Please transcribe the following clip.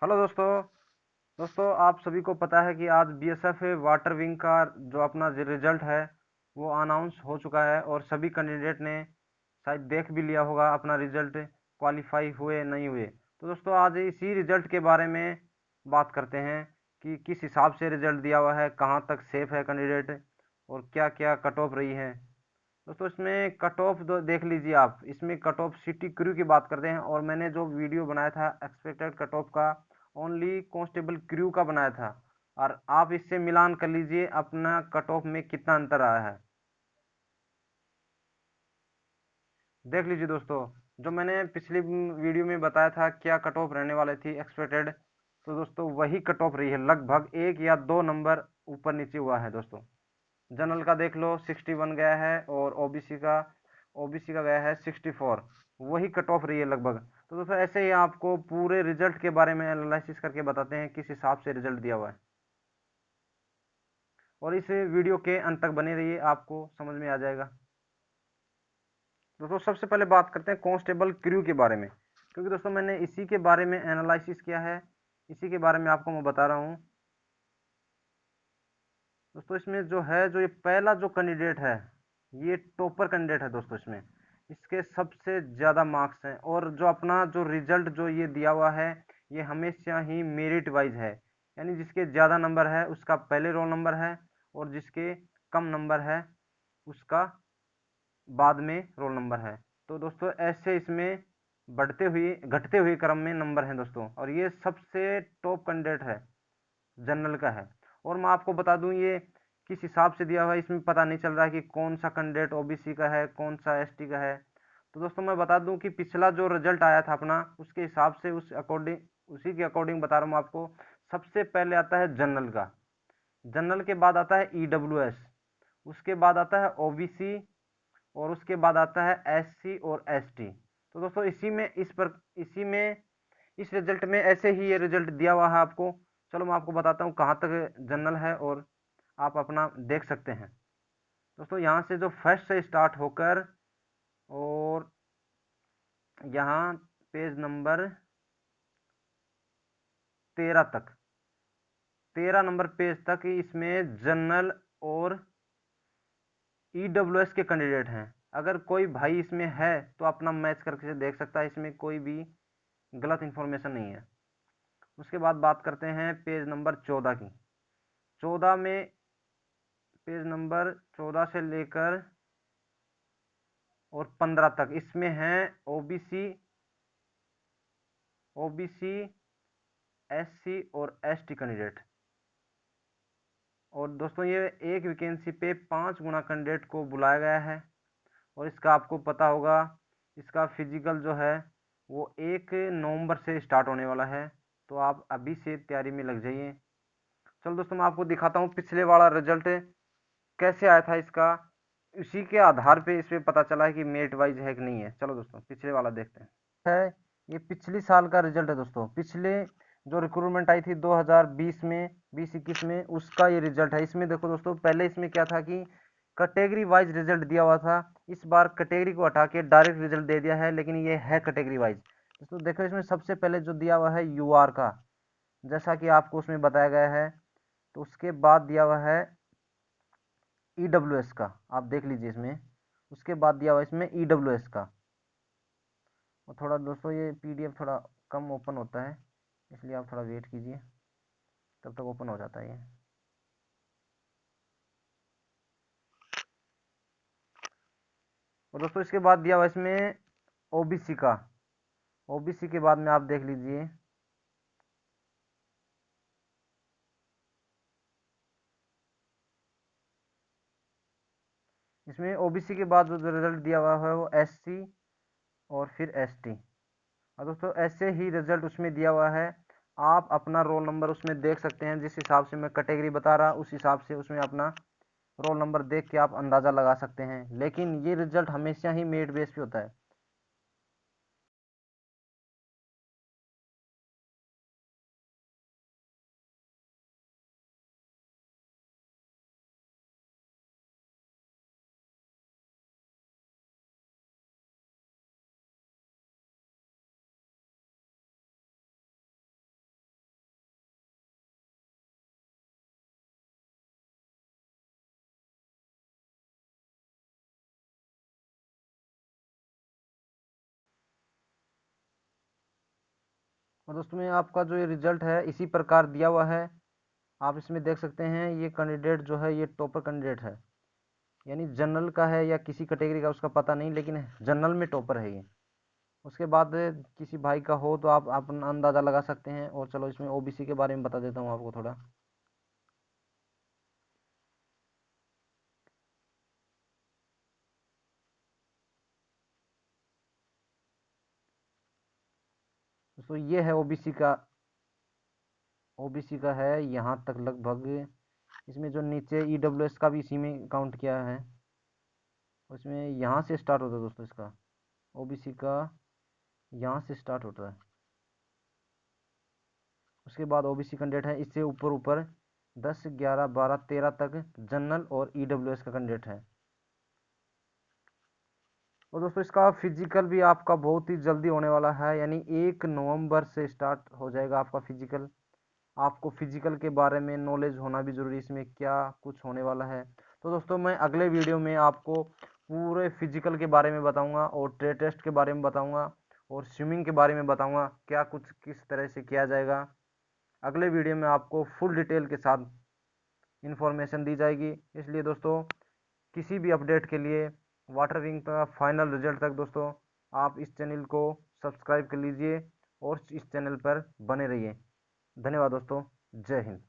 Hello दोस्तों। आप सभी को पता है कि आज बीएसएफ वाटर विंग का जो अपना रिजल्ट है वो अनाउंस हो चुका है और सभी कैंडिडेट ने शायद देख भी लिया होगा अपना रिजल्ट, क्वालिफाई हुए नहीं हुए। तो दोस्तों आज इसी रिजल्ट के बारे में बात करते हैं कि किस हिसाब से रिजल्ट दिया हुआ है, कहाँ तक सेफ है कैंडिडेट और क्या क्या कट ऑफ रही है। दोस्तों इसमें कट ऑफ देख लीजिए आप, इसमें कट ऑफ सिटी क्रू की बात करते हैं और मैंने जो वीडियो बनाया था एक्सपेक्टेड कट ऑफ का ओनली कांस्टेबल क्रू का बनाया था, और आप इससे मिलान कर लीजिए अपना कट ऑफ में कितना अंतर आया है। देख लीजिए दोस्तों, जो मैंने पिछली वीडियो में बताया था क्या कट ऑफ रहने वाली थी एक्सपेक्टेड, तो दोस्तों वही कट ऑफ रही है, लगभग 1 या 2 नंबर ऊपर नीचे हुआ है दोस्तों। जनरल का देख लो 61 गया है और ओबीसी का गया है 64। वही कट ऑफ रही है लगभग। तो दोस्तों ऐसे ही आपको पूरे रिजल्ट के बारे में एनालिसिस करके बताते हैं किस हिसाब से रिजल्ट दिया हुआ है, और इस वीडियो के अंत तक बने रहिए, आपको समझ में आ जाएगा। दोस्तों सबसे पहले बात करते हैं कांस्टेबल क्रू के बारे में, क्योंकि दोस्तों मैंने इसी के बारे में एनालिसिस किया है, इसी के बारे में आपको मैं बता रहा हूँ। दोस्तों इसमें जो है, जो ये पहला जो कैंडिडेट है, ये टॉपर कैंडिडेट है दोस्तों। इसमें इसके सबसे ज़्यादा मार्क्स हैं, और जो अपना जो रिजल्ट जो ये दिया हुआ है ये हमेशा ही मेरिट वाइज है, यानी जिसके ज़्यादा नंबर है उसका पहले रोल नंबर है, और जिसके कम नंबर है उसका बाद में रोल नंबर है। तो दोस्तों ऐसे इसमें बढ़ते हुए घटते हुए क्रम में नंबर हैं दोस्तों, और ये सबसे टॉप कैंडिडेट है, जनरल का है। और मैं आपको बता दूं ये किस हिसाब से दिया हुआ है, इसमें पता नहीं चल रहा है कि कौन सा कैंडिडेट ओबीसी का है कौन सा एसटी का है। तो दोस्तों मैं बता दूं कि पिछला जो रिजल्ट आया था अपना, उसके हिसाब से उसी के अकॉर्डिंग बता रहा हूँ आपको। सबसे पहले आता है जनरल का, जनरल के बाद आता है ईडब्ल्यूएस, उसके बाद आता है ओबीसी, और उसके बाद आता है एससी और एसटी। तो दोस्तों इसी में इस रिजल्ट में ऐसे ही ये रिजल्ट दिया हुआ है आपको। चलो मैं आपको बताता हूँ कहाँ तक जनरल है, और आप अपना देख सकते हैं। दोस्तों यहाँ से जो फर्स्ट से स्टार्ट होकर और यहाँ पेज नंबर 13 तक, 13 नंबर पेज तक इसमें जनरल और ईडब्ल्यूएस के कैंडिडेट हैं। अगर कोई भाई इसमें है तो अपना मैच करके देख सकता है, इसमें कोई भी गलत इन्फॉर्मेशन नहीं है। उसके बाद बात करते हैं पेज नंबर 14 की। 14 में, पेज नंबर 14 से लेकर और 15 तक इसमें हैं ओबीसी, ओबीसी, एससी और एसटी कैंडिडेट। और दोस्तों ये एक वैकेंसी पे 5 गुना कैंडिडेट को बुलाया गया है, और इसका आपको पता होगा, इसका फिजिकल जो है वो 1 नवंबर से स्टार्ट होने वाला है, तो आप अभी से तैयारी में लग जाइए। चलो दोस्तों मैं आपको दिखाता हूँ पिछले वाला रिजल्ट कैसे आया था इसका, इसी के आधार पे इस पे पता चला है कि मेरिट वाइज है कि नहीं है। चलो दोस्तों पिछले वाला देखते हैं। है, ये पिछली साल का रिजल्ट है दोस्तों। पिछले जो रिक्रूटमेंट आई थी 2020 में, 2021 में, उसका ये रिजल्ट है। इसमें देखो दोस्तों, पहले इसमें क्या था कि कैटेगरी वाइज रिजल्ट दिया हुआ था, इस बार कैटेगरी को हटा के डायरेक्ट रिजल्ट दे दिया है, लेकिन ये है कैटेगरी वाइज। दोस्तों देखो इसमें सबसे पहले जो दिया हुआ है यूआर का, जैसा कि आपको उसमें बताया गया है। तो उसके बाद दिया हुआ है ईडब्ल्यूएस का, आप देख लीजिए इसमें। उसके बाद दिया हुआ है इसमें ईडब्ल्यूएस का। और थोड़ा दोस्तों ये पीडीएफ थोड़ा कम ओपन होता है, इसलिए आप थोड़ा वेट कीजिए, तब तक ओपन हो जाता है ये। और दोस्तों इसके बाद दिया हुआ है इसमें ओबीसी का। ओबीसी के बाद में आप देख लीजिए, इसमें ओबीसी के बाद जो रिजल्ट दिया हुआ है वो एससी और फिर एसटी। और दोस्तों ऐसे ही रिजल्ट उसमें दिया हुआ है, आप अपना रोल नंबर उसमें देख सकते हैं। जिस हिसाब से मैं कैटेगरी बता रहा उस हिसाब से उसमें अपना रोल नंबर देख के आप अंदाज़ा लगा सकते हैं, लेकिन ये रिजल्ट हमेशा ही मेरिट बेस पे होता है। और दोस्तों में आपका जो ये रिजल्ट है इसी प्रकार दिया हुआ है। आप इसमें देख सकते हैं ये कैंडिडेट जो है ये टॉपर कैंडिडेट है, यानी जनरल का है या किसी कैटेगरी का उसका पता नहीं, लेकिन जनरल में टॉपर है ये। उसके बाद किसी भाई का हो तो आप अपना अंदाज़ा लगा सकते हैं। और चलो इसमें ओबीसी के बारे में बता देता हूँ आपको थोड़ा। तो ये है ओबीसी का है यहाँ तक लगभग। इसमें जो नीचे ईडब्ल्यूएस का भी इसी में काउंट किया है। उसमें यहाँ से स्टार्ट होता है दोस्तों इसका, ओबीसी का यहाँ से स्टार्ट होता है। उसके बाद ओबीसी कैंडिडेट है, इससे ऊपर ऊपर 10 11 12 13 तक जनरल और ईडब्ल्यूएस का कैंडिडेट है। और दोस्तों इसका फिजिकल भी आपका बहुत ही जल्दी होने वाला है, यानी 1 नवंबर से स्टार्ट हो जाएगा आपका फिजिकल। आपको फिजिकल के बारे में नॉलेज होना भी जरूरी है, इसमें क्या कुछ होने वाला है। तो दोस्तों मैं अगले वीडियो में आपको पूरे फिजिकल के बारे में बताऊंगा और ट्रेड टेस्ट के बारे में बताऊंगा और स्विमिंग के बारे में बताऊंगा क्या कुछ किस तरह से किया जाएगा। अगले वीडियो में आपको फुल डिटेल के साथ इन्फॉर्मेशन दी जाएगी। इसलिए दोस्तों किसी भी अपडेट के लिए वाटर विंग का फाइनल रिजल्ट तक दोस्तों आप इस चैनल को सब्सक्राइब कर लीजिए और इस चैनल पर बने रहिए। धन्यवाद दोस्तों। जय हिंद।